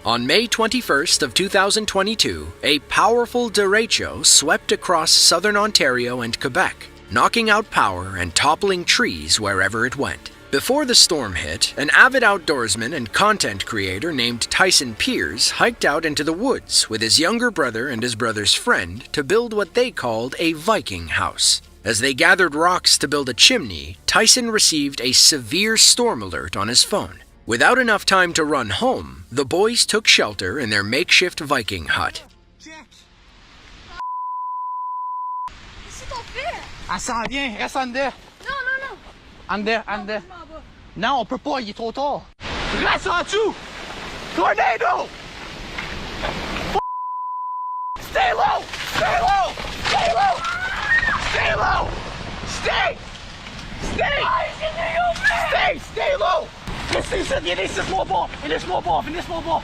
On May 21st of 2022, a powerful derecho swept across southern Ontario and Quebec, knocking out power and toppling trees wherever it went. Before the storm hit, an avid outdoorsman and content creator named Tyson Piers hiked out into the woods with his younger brother and his brother's friend to build what they called a Viking house. As they gathered rocks to build a chimney, Tyson received a severe storm alert on his phone. Without enough time to run home, the boys took shelter in their makeshift Viking hut. Qu'est-ce qu'on fait? Elle s'en vient, reste en dedans. Non. En dedans. Non, on peut pas, il est trop tard. Reste en dessous! Tornado! Stay low! Stay low! Stay low! Stay low! Stay! Stay! Stay low! Restez ici, viens ici, laisse-moi pas! Laisse-moi pas!